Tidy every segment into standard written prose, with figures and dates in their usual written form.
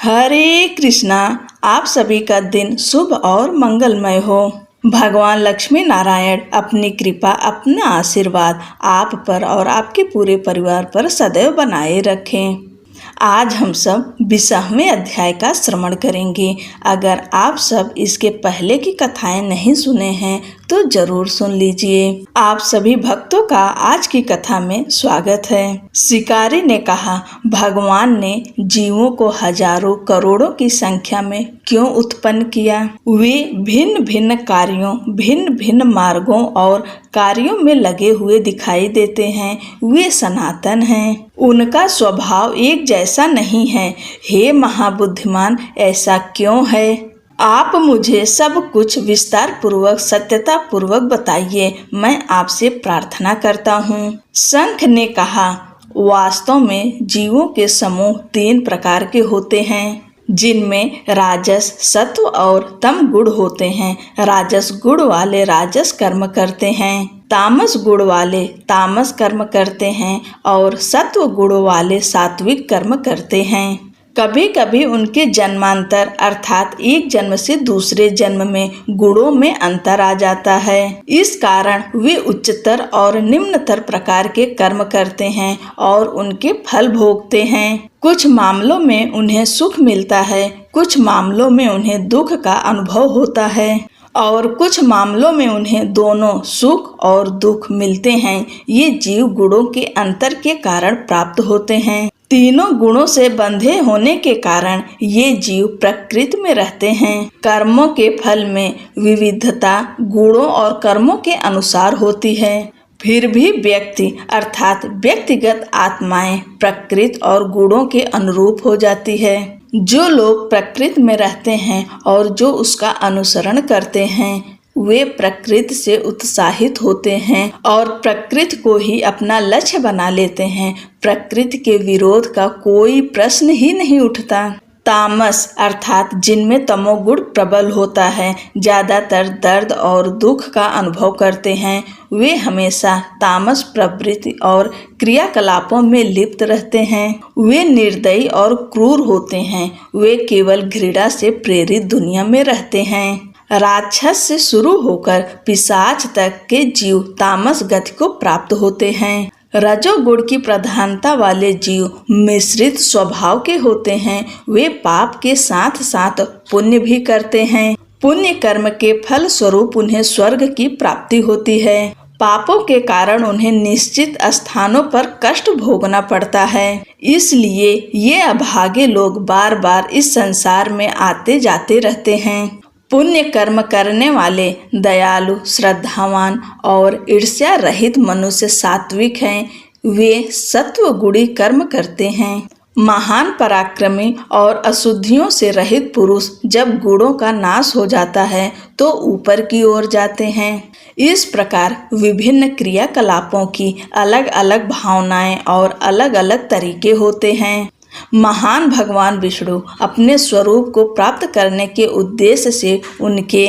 हरे कृष्णा। आप सभी का दिन शुभ और मंगलमय हो। भगवान लक्ष्मी नारायण अपनी कृपा, अपना आशीर्वाद आप पर और आपके पूरे परिवार पर सदैव बनाए रखें। आज हम सब 20वें अध्याय का श्रवण करेंगे। अगर आप सब इसके पहले की कथाएं नहीं सुने हैं तो जरूर सुन लीजिए। आप सभी भक्तों का आज की कथा में स्वागत है। शिकारी ने कहा, भगवान ने जीवों को हजारों करोड़ों की संख्या में क्यों उत्पन्न किया? वे भिन्न भिन्न कार्यों, भिन्न भिन्न मार्गों और कार्यों में लगे हुए दिखाई देते हैं। वे सनातन हैं। उनका स्वभाव एक जैसा नहीं है। हे महाबुद्धिमान, ऐसा क्यों है? आप मुझे सब कुछ विस्तार पूर्वक, सत्यता पूर्वक बताइए। मैं आपसे प्रार्थना करता हूँ। शंख ने कहा, वास्तव में जीवों के समूह 3 प्रकार के होते हैं, जिनमें राजस, सत्व और तम गुण होते हैं। राजस गुण वाले राजस कर्म करते हैं, तामस गुण वाले तामस कर्म करते हैं और सत्व गुण वाले सात्विक कर्म करते हैं। कभी कभी उनके जन्मांतर अर्थात एक जन्म से दूसरे जन्म में गुणों में अंतर आ जाता है। इस कारण वे उच्चतर और निम्नतर प्रकार के कर्म करते हैं और उनके फल भोगते हैं। कुछ मामलों में उन्हें सुख मिलता है, कुछ मामलों में उन्हें दुख का अनुभव होता है और कुछ मामलों में उन्हें दोनों सुख और दुख मिलते हैं। ये जीव गुणों के अंतर के कारण प्राप्त होते हैं। तीनों गुणों से बंधे होने के कारण ये जीव प्रकृति में रहते हैं। कर्मों के फल में विविधता गुणों और कर्मों के अनुसार होती है। फिर भी व्यक्ति अर्थात व्यक्तिगत आत्माएं प्रकृति और गुणों के अनुरूप हो जाती है। जो लोग प्रकृति में रहते हैं और जो उसका अनुसरण करते हैं, वे प्रकृति से उत्साहित होते हैं और प्रकृति को ही अपना लक्ष्य बना लेते हैं। प्रकृति के विरोध का कोई प्रश्न ही नहीं उठता। तामस अर्थात जिनमें तमोगुण प्रबल होता है, ज्यादातर दर्द और दुख का अनुभव करते हैं। वे हमेशा तामस प्रवृत्ति और क्रियाकलापों में लिप्त रहते हैं। वे निर्दयी और क्रूर होते हैं। वे केवल घृणा से प्रेरित दुनिया में रहते हैं। राक्षस से शुरू होकर पिशाच तक के जीव तामस गति को प्राप्त होते हैं। रजोगुण की प्रधानता वाले जीव मिश्रित स्वभाव के होते हैं। वे पाप के साथ साथ पुण्य भी करते हैं। पुण्य कर्म के फल स्वरूप उन्हें स्वर्ग की प्राप्ति होती है। पापों के कारण उन्हें निश्चित स्थानों पर कष्ट भोगना पड़ता है। इसलिए ये अभागे लोग बार बार इस संसार में आते जाते रहते हैं। पुण्य कर्म करने वाले दयालु, श्रद्धावान और ईर्ष्या रहित मनुष्य सात्विक हैं। वे सत्व गुणी कर्म करते हैं। महान पराक्रमी और अशुद्धियों से रहित पुरुष जब गुणों का नाश हो जाता है तो ऊपर की ओर जाते हैं। इस प्रकार विभिन्न क्रियाकलापों की अलग अलग भावनाएं और अलग अलग तरीके होते हैं। महान भगवान विष्णु अपने स्वरूप को प्राप्त करने के उद्देश्य से उनके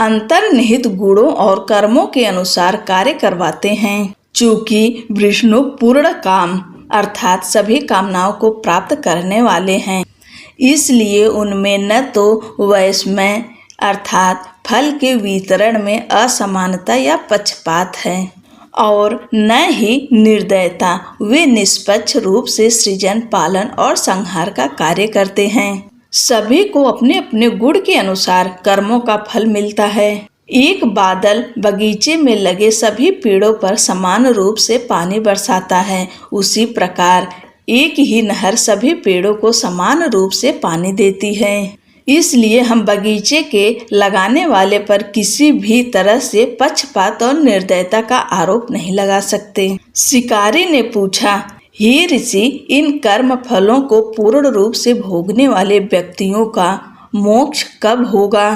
अंतर्निहित गुणों और कर्मों के अनुसार कार्य करवाते हैं। चूंकि विष्णु पूर्ण काम अर्थात सभी कामनाओं को प्राप्त करने वाले हैं, इसलिए उनमें न तो वैषम्य अर्थात फल के वितरण में असमानता या पक्षपात है और न ही निर्दयता। वे निष्पक्ष रूप से सृजन, पालन और संहार का कार्य करते हैं। सभी को अपने अपने गुण के अनुसार कर्मों का फल मिलता है। एक बादल बगीचे में लगे सभी पेड़ों पर समान रूप से पानी बरसाता है, उसी प्रकार एक ही नहर सभी पेड़ों को समान रूप से पानी देती है। इसलिए हम बगीचे के लगाने वाले पर किसी भी तरह से पक्षपात और निर्दयता का आरोप नहीं लगा सकते। शिकारी ने पूछा, हे ऋषि, इन कर्म फलों को पूर्ण रूप से भोगने वाले व्यक्तियों का मोक्ष कब होगा?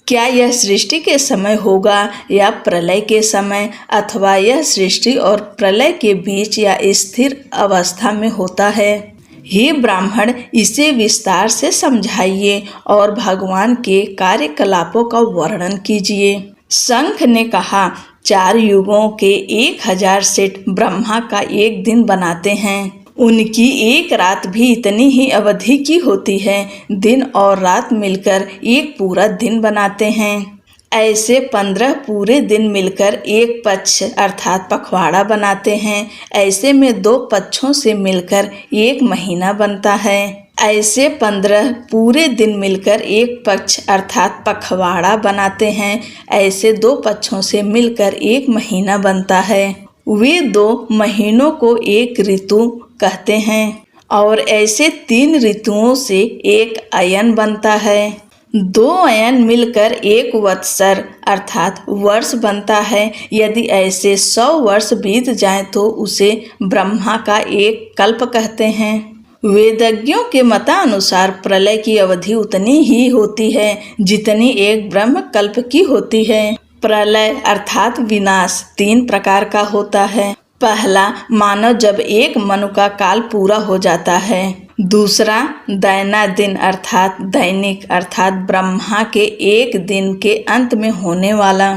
क्या यह सृष्टि के समय होगा या प्रलय के समय, अथवा यह सृष्टि और प्रलय के बीच या स्थिर अवस्था में होता है? हे ब्राह्मण, इसे विस्तार से समझाइए और भगवान के कार्यकलापों का वर्णन कीजिए। शंख ने कहा, 4 युगों के 1000 सेठ ब्रह्मा का एक दिन बनाते हैं। उनकी एक रात भी इतनी ही अवधि की होती है। दिन और रात मिलकर एक पूरा दिन बनाते हैं। ऐसे 15 पूरे दिन मिलकर एक पक्ष अर्थात पखवाड़ा बनाते हैं। ऐसे में 2 पक्षों से मिलकर एक महीना बनता है। ऐसे 15 पूरे दिन मिलकर एक पक्ष अर्थात पखवाड़ा बनाते हैं। ऐसे 2 पक्षों से मिलकर एक महीना बनता है। वे 2 महीनों को एक ऋतु कहते हैं और ऐसे 3 ऋतुओं से एक अयन बनता है। 2 अयन मिलकर एक वत्सर अर्थात वर्ष बनता है। यदि ऐसे 100 वर्ष बीत जाएं तो उसे ब्रह्मा का एक कल्प कहते हैं। वेदज्ञों के मतानुसार प्रलय की अवधि उतनी ही होती है जितनी एक ब्रह्म कल्प की होती है। प्रलय अर्थात विनाश 3 प्रकार का होता है। पहला, मानो जब एक मनु का काल पूरा हो जाता है। दूसरा, दैना दिन अर्थात दैनिक अर्थात ब्रह्मा के एक दिन के अंत में होने वाला।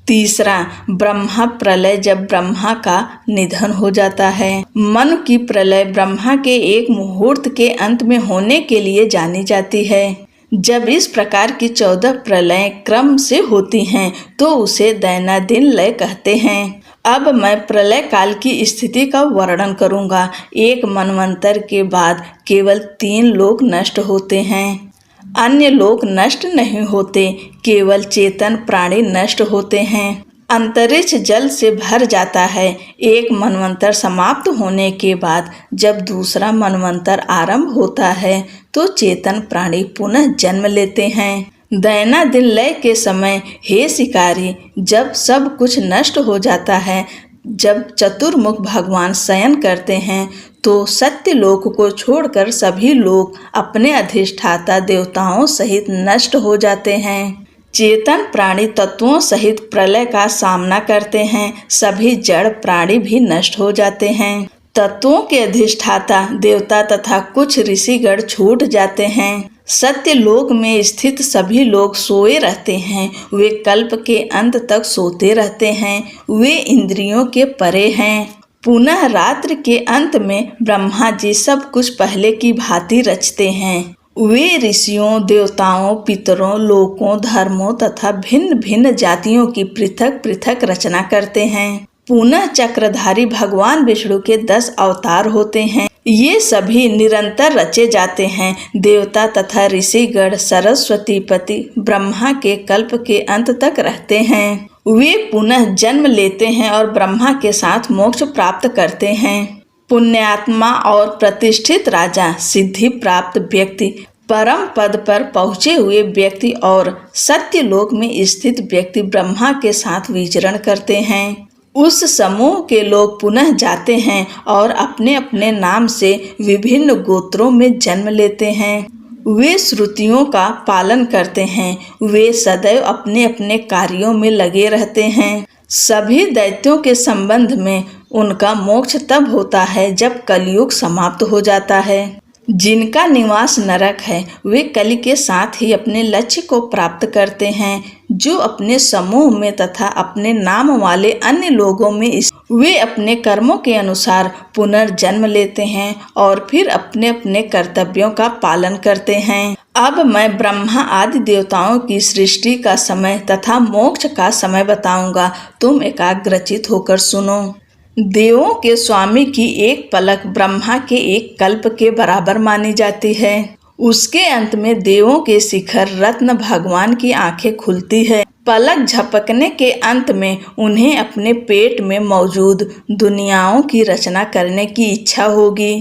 तीसरा, ब्रह्मा प्रलय जब ब्रह्मा का निधन हो जाता है। मनु की प्रलय ब्रह्मा के एक मुहूर्त के अंत में होने के लिए जानी जाती है। जब इस प्रकार की 14 प्रलय क्रम से होती हैं तो उसे दैनादिन लय कहते हैं। अब मैं प्रलय काल की स्थिति का वर्णन करूंगा। एक मनवंतर के बाद केवल 3 लोक नष्ट होते हैं। अन्य लोक नष्ट नहीं होते, केवल चेतन प्राणी नष्ट होते हैं। अंतरिक्ष जल से भर जाता है। एक मनवंतर समाप्त होने के बाद जब दूसरा मनवंतर आरंभ होता है तो चेतन प्राणी पुनः जन्म लेते हैं। दैनादिन लय के समय हे शिकारी, जब सब कुछ नष्ट हो जाता है, जब चतुर्मुख भगवान शयन करते हैं तो सत्यलोक को छोड़कर सभी लोग अपने अधिष्ठाता देवताओं सहित नष्ट हो जाते हैं। चेतन प्राणी तत्वों सहित प्रलय का सामना करते हैं। सभी जड़ प्राणी भी नष्ट हो जाते हैं। तत्वों के अधिष्ठाता देवता तथा कुछ ऋषिगण छूट जाते हैं। सत्यलोक में स्थित सभी लोग सोए रहते हैं। वे कल्प के अंत तक सोते रहते हैं। वे इंद्रियों के परे हैं। पुनः रात्रि के अंत में ब्रह्मा जी सब कुछ पहले की भांति रचते हैं। वे ऋषियों, देवताओं, पितरों, लोकों, धर्मों तथा भिन्न भिन्न जातियों की पृथक पृथक रचना करते हैं। पुनः चक्रधारी भगवान विष्णु के 10 अवतार होते हैं। ये सभी निरंतर रचे जाते हैं। देवता तथा ऋषिगण सरस्वती पति ब्रह्मा के कल्प के अंत तक रहते हैं। वे पुनः जन्म लेते हैं और ब्रह्मा के साथ मोक्ष प्राप्त करते हैं। पुण्यात्मा और प्रतिष्ठित राजा, सिद्धि प्राप्त व्यक्ति, परम पद पर पहुँचे हुए व्यक्ति और सत्यलोक में स्थित व्यक्ति ब्रह्मा के साथ विचरण करते हैं। उस समूह के लोग पुनः जाते हैं और अपने अपने नाम से विभिन्न गोत्रों में जन्म लेते हैं। वे श्रुतियों का पालन करते हैं। वे सदैव अपने अपने कार्यों में लगे रहते हैं। सभी दैत्यों के संबंध में उनका मोक्ष तब होता है जब कलयुग समाप्त हो जाता है। जिनका निवास नरक है वे कलि के साथ ही अपने लक्ष्य को प्राप्त करते हैं। जो अपने समूह में तथा अपने नाम वाले अन्य लोगों में वे अपने कर्मों के अनुसार पुनर्जन्म लेते हैं और फिर अपने अपने कर्तव्यों का पालन करते हैं। अब मैं ब्रह्मा आदि देवताओं की सृष्टि का समय तथा मोक्ष का समय बताऊंगा। तुम एकाग्रचित होकर सुनो। देवों के स्वामी की एक पलक ब्रह्मा के एक कल्प के बराबर मानी जाती है। उसके अंत में देवों के शिखर रत्न भगवान की आंखें खुलती है। पलक झपकने के अंत में उन्हें अपने पेट में मौजूद दुनियाओं की रचना करने की इच्छा होगी।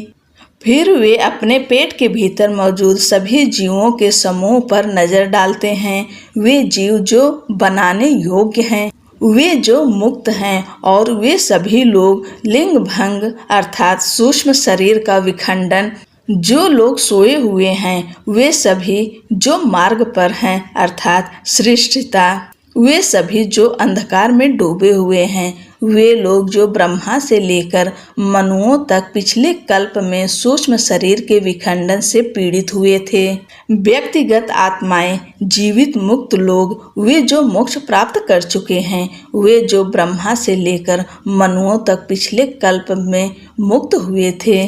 फिर वे अपने पेट के भीतर मौजूद सभी जीवों के समूह पर नजर डालते हैं। वे जीव जो बनाने योग्य हैं, वे जो मुक्त हैं और वे सभी लोग लिंग भंग अर्थात सूक्ष्म शरीर का विखंडन, जो लोग सोए हुए हैं वे सभी जो मार्ग पर हैं अर्थात श्रेष्ठता, वे सभी जो अंधकार में डूबे हुए हैं, वे लोग जो ब्रह्मा से लेकर मनुओं तक पिछले कल्प में सूक्ष्म शरीर के विखंडन से पीड़ित हुए थे। व्यक्तिगत आत्माएं, जीवित मुक्त लोग, वे जो मोक्ष प्राप्त कर चुके हैं, वे जो ब्रह्मा से लेकर मनुओं तक पिछले कल्प में मुक्त हुए थे,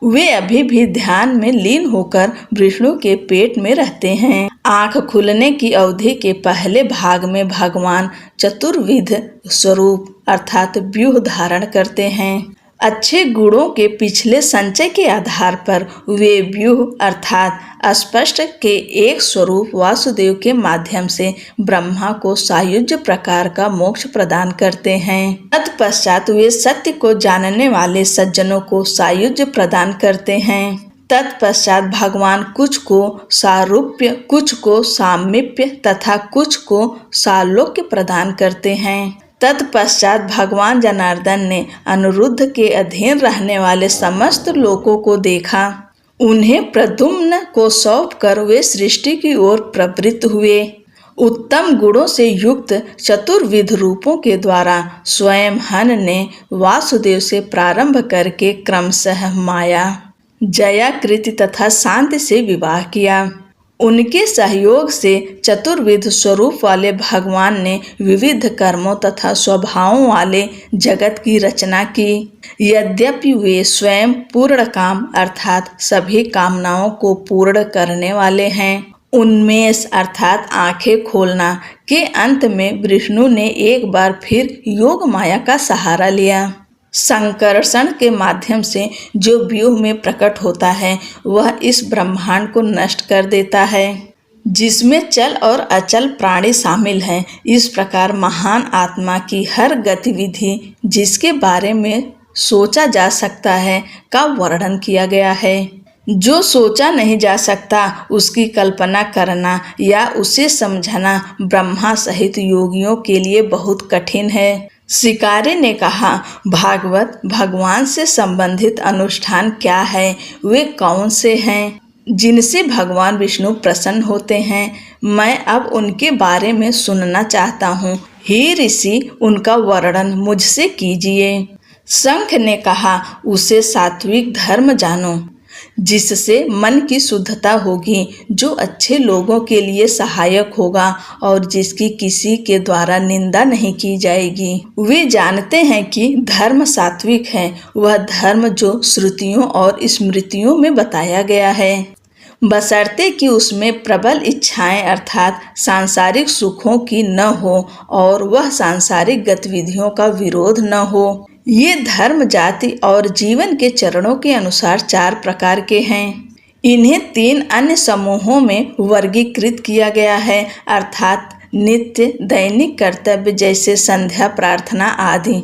वे अभी भी ध्यान में लीन होकर विष्णु के पेट में रहते हैं। आंख खुलने की अवधि के पहले भाग में भगवान चतुर्विध स्वरूप अर्थात व्यूह धारण करते हैं। अच्छे गुणों के पिछले संचय के आधार पर वे व्यूह अर्थात स्पष्ट के एक स्वरूप वासुदेव के माध्यम से ब्रह्मा को सायुज्य प्रकार का मोक्ष प्रदान करते हैं। तत्पश्चात वे सत्य को जानने वाले सज्जनों को सायुज्य प्रदान करते हैं। तत्पश्चात भगवान कुछ को सारूप्य, कुछ को सामीप्य तथा कुछ को सालोक्य प्रदान करते हैं। तत्पश्चात भगवान जनार्दन ने अनिरुद्ध के अधीन रहने वाले समस्त लोगों को देखा। उन्हें प्रद्युम्न को सौंपकर वे सृष्टि की ओर प्रवृत्त हुए। उत्तम गुणों से युक्त चतुर्विध रूपों के द्वारा स्वयं हन ने वासुदेव से प्रारंभ करके क्रमशः माया, जया, कृति तथा शांति से विवाह किया। उनके सहयोग से चतुर्विध स्वरूप वाले भगवान ने विविध कर्मों तथा स्वभावों वाले जगत की रचना की। यद्यपि वे स्वयं पूर्ण काम अर्थात सभी कामनाओं को पूर्ण करने वाले हैं, उन्मेष अर्थात आंखें खोलना के अंत में विष्णु ने एक बार फिर योग माया का सहारा लिया। संकर्षण के माध्यम से जो व्यूह में प्रकट होता है वह इस ब्रह्मांड को नष्ट कर देता है, जिसमें चल और अचल प्राणी शामिल हैं। इस प्रकार महान आत्मा की हर गतिविधि जिसके बारे में सोचा जा सकता है का वर्णन किया गया है। जो सोचा नहीं जा सकता उसकी कल्पना करना या उसे समझना ब्रह्मा सहित योगियों के लिए बहुत कठिन है। शिकारी ने कहा, भागवत भगवान से संबंधित अनुष्ठान क्या है, वे कौन से हैं जिनसे भगवान विष्णु प्रसन्न होते हैं? मैं अब उनके बारे में सुनना चाहता हूँ। हे ऋषि, उनका वर्णन मुझसे कीजिए। शंख ने कहा, उसे सात्विक धर्म जानो, जिससे मन की शुद्धता होगी, जो अच्छे लोगों के लिए सहायक होगा और जिसकी किसी के द्वारा निंदा नहीं की जाएगी। वे जानते हैं कि धर्म सात्विक है, वह धर्म जो श्रुतियों और स्मृतियों में बताया गया है, बशर्ते कि उसमें प्रबल इच्छाएं अर्थात सांसारिक सुखों की न हो और वह सांसारिक गतिविधियों का विरोध न हो। ये धर्म जाति और जीवन के चरणों के अनुसार 4 प्रकार के हैं। इन्हें 3 अन्य समूहों में वर्गीकृत किया गया है अर्थात नित्य दैनिक कर्तव्य जैसे संध्या प्रार्थना आदि,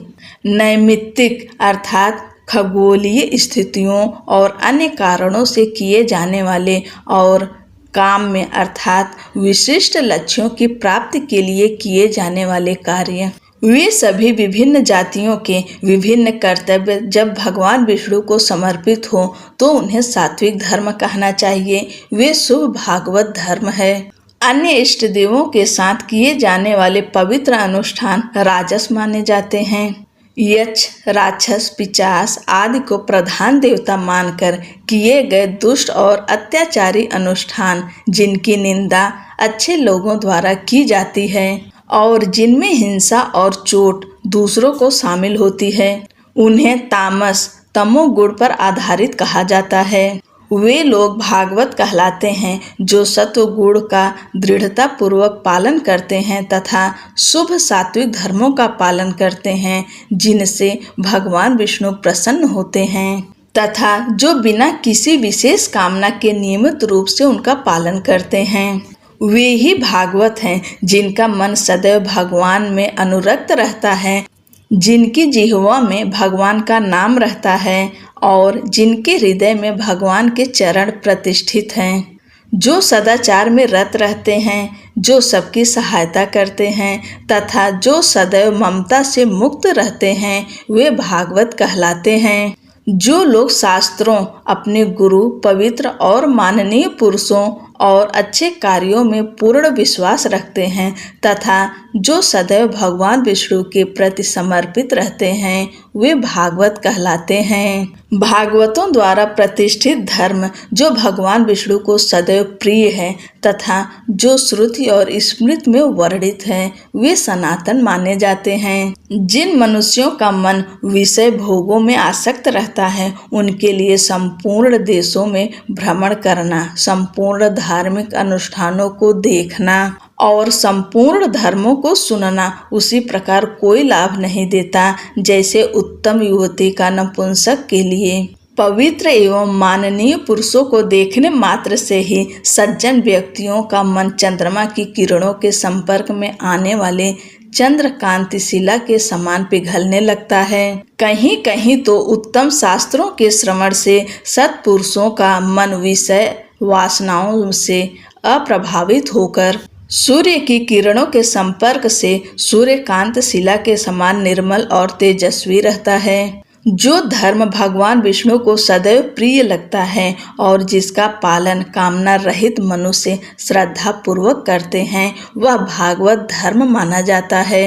नैमित्तिक अर्थात खगोलीय स्थितियों और अन्य कारणों से किए जाने वाले, और काम में अर्थात विशिष्ट लक्ष्यों की प्राप्ति के लिए किए जाने वाले कार्य। वे सभी विभिन्न जातियों के विभिन्न कर्तव्य जब भगवान विष्णु को समर्पित हो तो उन्हें सात्विक धर्म कहना चाहिए। वे शुभ भागवत धर्म है। अन्य इष्ट देवों के साथ किए जाने वाले पवित्र अनुष्ठान राजस माने जाते हैं। यक्ष, राक्षस, पिशाच आदि को प्रधान देवता मानकर किए गए दुष्ट और अत्याचारी अनुष्ठान, जिनकी निंदा अच्छे लोगों द्वारा की जाती है और जिनमें हिंसा और चोट दूसरों को शामिल होती है, उन्हें तामस तमोगुण पर आधारित कहा जाता है। वे लोग भागवत कहलाते हैं जो सत्व गुण का दृढ़ता पूर्वक पालन करते हैं तथा शुभ सात्विक धर्मों का पालन करते हैं, जिनसे भगवान विष्णु प्रसन्न होते हैं तथा जो बिना किसी विशेष कामना के नियमित रूप से उनका पालन करते हैं। वे ही भागवत हैं जिनका मन सदैव भगवान में अनुरक्त रहता है, जिनकी जिह्वा में भगवान का नाम रहता है और जिनके हृदय में भगवान के चरण प्रतिष्ठित हैं, जो सदाचार में रत रहते हैं, जो सबकी सहायता करते हैं तथा जो सदैव ममता से मुक्त रहते हैं, वे भागवत कहलाते हैं। जो लोग शास्त्रों, अपने गुरु, पवित्र और माननीय पुरुषों और अच्छे कार्यों में पूर्ण विश्वास रखते हैं तथा जो सदैव भगवान विष्णु के प्रति समर्पित रहते हैं वे भागवत कहलाते हैं। भागवतों द्वारा प्रतिष्ठित धर्म जो भगवान विष्णु को सदैव प्रिय है तथा जो श्रुति और स्मृति में वर्णित है वे सनातन माने जाते हैं। जिन मनुष्यों का मन विषय भोगों में आसक्त रहता है उनके लिए संपूर्ण देशों में भ्रमण करना, संपूर्ण धार्मिक अनुष्ठानों को देखना और संपूर्ण धर्मों को सुनना उसी प्रकार कोई लाभ नहीं देता जैसे उत्तम युवती का नपुंसक के लिए। पवित्र एवं माननीय पुरुषों को देखने मात्र से ही सज्जन व्यक्तियों का मन चंद्रमा की किरणों के संपर्क में आने वाले चंद्रकांति शिला के समान पिघलने लगता है। कहीं कहीं तो उत्तम शास्त्रों के श्रवण से सत्पुरुषों का मन विषय वासनाओं से अप्रभावित होकर सूर्य की किरणों के संपर्क से सूर्यकांत शिला के समान निर्मल और तेजस्वी रहता है। जो धर्म भगवान विष्णु को सदैव प्रिय लगता है और जिसका पालन कामना रहित मनुष्य श्रद्धा पूर्वक करते हैं वह भागवत धर्म माना जाता है।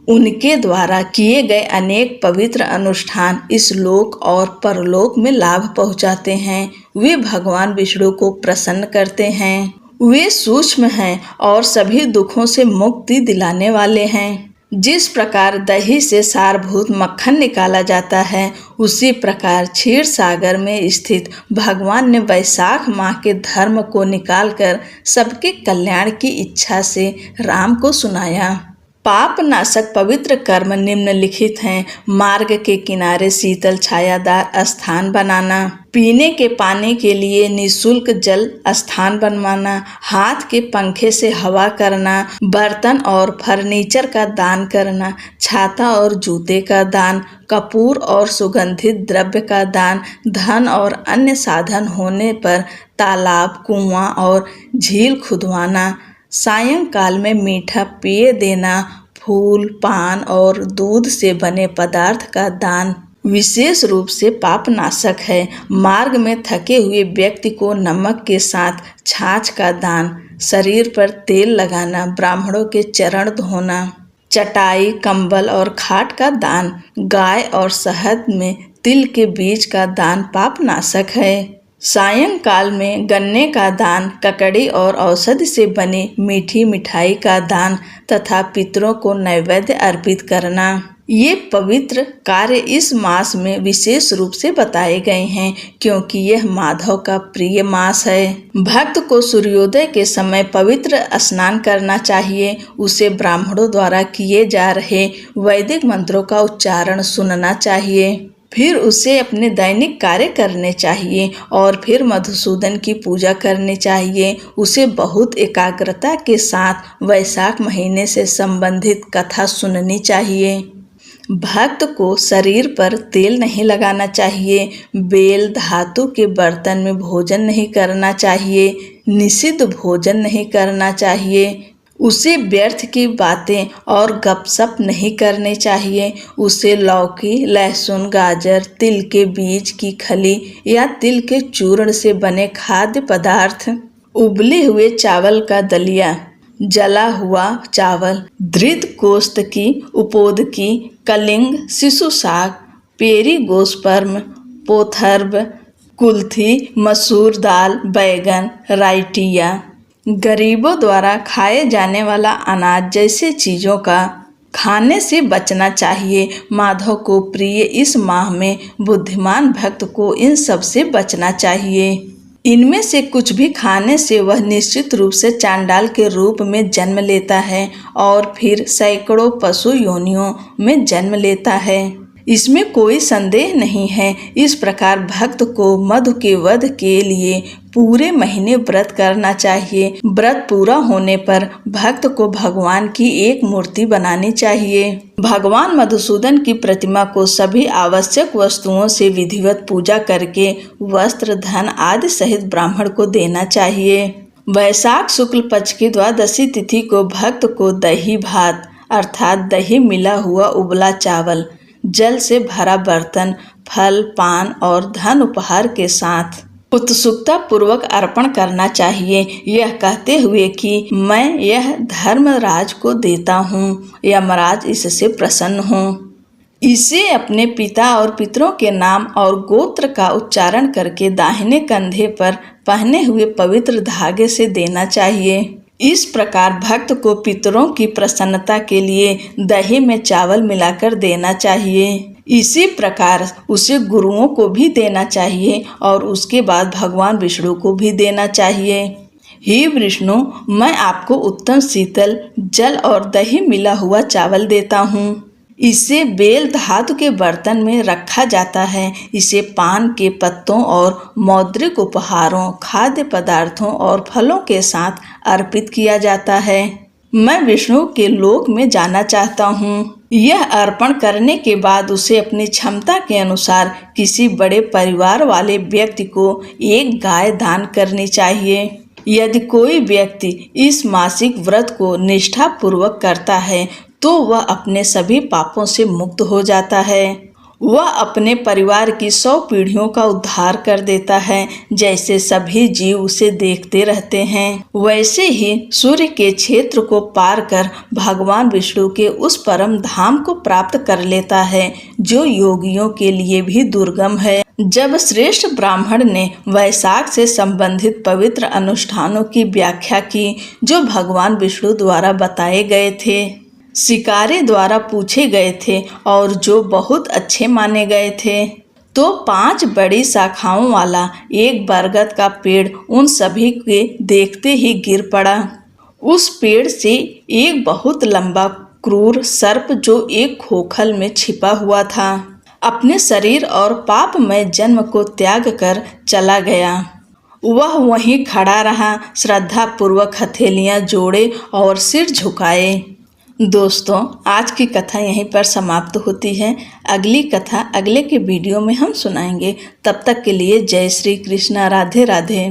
उनके द्वारा किए गए अनेक पवित्र अनुष्ठान इस लोक और परलोक में लाभ पहुंचाते हैं। वे भगवान विष्णु को प्रसन्न करते हैं। वे सूक्ष्म हैं और सभी दुखों से मुक्ति दिलाने वाले हैं। जिस प्रकार दही से सारभूत मक्खन निकाला जाता है उसी प्रकार क्षीर सागर में स्थित भगवान ने वैशाख माह के धर्म को निकालकर सबके कल्याण की इच्छा से राम को सुनाया। पाप नाशक पवित्र कर्म निम्नलिखित हैं। मार्ग के किनारे शीतल छायादार स्थान बनाना, पीने के पानी के लिए निःशुल्क जल स्थान बनवाना, हाथ के पंखे से हवा करना, बर्तन और फर्नीचर का दान करना, छाता और जूते का दान, कपूर और सुगंधित द्रव्य का दान, धन और अन्य साधन होने पर तालाब, कुआं और झील खुदवाना, सायंकाल में मीठा पेय देना, फूल, पान और दूध से बने पदार्थ का दान विशेष रूप से पाप नाशक है। मार्ग में थके हुए व्यक्ति को नमक के साथ छाछ का दान, शरीर पर तेल लगाना, ब्राह्मणों के चरण धोना, चटाई, कंबल और खाट का दान, गाय और शहद में तिल के बीज का दान पाप नाशक है। सायंकाल में गन्ने का दान, ककड़ी और औषधि से बनी मीठी मिठाई का दान तथा पितरों को नैवेद्य अर्पित करना। ये पवित्र कार्य इस मास में विशेष रूप से बताए गए हैं क्योंकि यह माधव का प्रिय मास है। भक्त को सूर्योदय के समय पवित्र स्नान करना चाहिए। उसे ब्राह्मणों द्वारा किए जा रहे वैदिक मंत्रों का उच्चारण सुनना चाहिए। फिर उसे अपने दैनिक कार्य करने चाहिए और फिर मधुसूदन की पूजा करनी चाहिए। उसे बहुत एकाग्रता के साथ वैशाख महीने से संबंधित कथा सुननी चाहिए। भक्त को शरीर पर तेल नहीं लगाना चाहिए। बेल धातु के बर्तन में भोजन नहीं करना चाहिए। निषिद्ध भोजन नहीं करना चाहिए। उसे व्यर्थ की बातें और गपशप नहीं करनी चाहिए। उसे लौकी, लहसुन, गाजर, तिल के बीज की खली या तिल के चूर्ण से बने खाद्य पदार्थ, उबले हुए चावल का दलिया, जला हुआ चावल, धृत गोश्त की, उपोदकी, कलिंग, शिशु साग, पेरी गोस्पर्म, पोथर्ब, कुल्थी, मसूर दाल, बैगन, राइटिया, गरीबों द्वारा खाए जाने वाला अनाज जैसे चीज़ों का खाने से बचना चाहिए। माधव को प्रिय इस माह में बुद्धिमान भक्त को इन सब से बचना चाहिए। इनमें से कुछ भी खाने से वह निश्चित रूप से चांडाल के रूप में जन्म लेता है और फिर सैकड़ों पशु योनियों में जन्म लेता है। इसमें कोई संदेह नहीं है। इस प्रकार भक्त को मधु के वध के लिए पूरे महीने व्रत करना चाहिए। व्रत पूरा होने पर भक्त को भगवान की एक मूर्ति बनानी चाहिए। भगवान मधुसूदन की प्रतिमा को सभी आवश्यक वस्तुओं से विधिवत पूजा करके वस्त्र, धन आदि सहित ब्राह्मण को देना चाहिए। वैशाख शुक्ल पक्ष की द्वादशी तिथि को भक्त को दही भात अर्थात दही मिला हुआ उबला चावल, जल से भरा बर्तन, फल, पान और धन उपहार के साथ उत्सुकता पूर्वक अर्पण करना चाहिए, यह कहते हुए कि मैं यह धर्मराज को देता हूँ, यमराज इससे प्रसन्न हो। इसे अपने पिता और पितरों के नाम और गोत्र का उच्चारण करके दाहिने कंधे पर पहने हुए पवित्र धागे से देना चाहिए। इस प्रकार भक्त को पितरों की प्रसन्नता के लिए दही में चावल मिलाकर देना चाहिए। इसी प्रकार उसे गुरुओं को भी देना चाहिए और उसके बाद भगवान विष्णु को भी देना चाहिए। हे विष्णु, मैं आपको उत्तम शीतल जल और दही मिला हुआ चावल देता हूँ। इसे बेल धातु के बर्तन में रखा जाता है। इसे पान के पत्तों और मौद्रिक उपहारों, खाद्य पदार्थों और फलों के साथ अर्पित किया जाता है। मैं विष्णु के लोक में जाना चाहता हूँ। यह अर्पण करने के बाद उसे अपनी क्षमता के अनुसार किसी बड़े परिवार वाले व्यक्ति को एक गाय दान करनी चाहिए। यदि कोई व्यक्ति इस मासिक व्रत को निष्ठा पूर्वक करता है तो वह अपने सभी पापों से मुक्त हो जाता है। वह अपने परिवार की 100 पीढ़ियों का उद्धार कर देता है। जैसे सभी जीव उसे देखते रहते हैं, वैसे ही सूर्य के क्षेत्र को पार कर भगवान विष्णु के उस परम धाम को प्राप्त कर लेता है जो योगियों के लिए भी दुर्गम है। जब श्रेष्ठ ब्राह्मण ने वैशाख से संबंधित पवित्र अनुष्ठानों की व्याख्या की जो भगवान विष्णु द्वारा बताए गए थे, शिकारी द्वारा पूछे गए थे और जो बहुत अच्छे माने गए थे, तो 5 बड़ी शाखाओं वाला एक बरगद का पेड़ उन सभी के देखते ही गिर पड़ा। उस पेड़ से एक बहुत लंबा क्रूर सर्प जो एक खोखल में छिपा हुआ था, अपने शरीर और पापमय जन्म को त्याग कर चला गया। वह वहीं खड़ा रहा, श्रद्धा पूर्वक हथेलियां जोड़े और सिर झुकाए। दोस्तों, आज की कथा यहीं पर समाप्त होती है। अगली कथा अगले के वीडियो में हम सुनाएंगे। तब तक के लिए जय श्री कृष्णा, राधे राधे।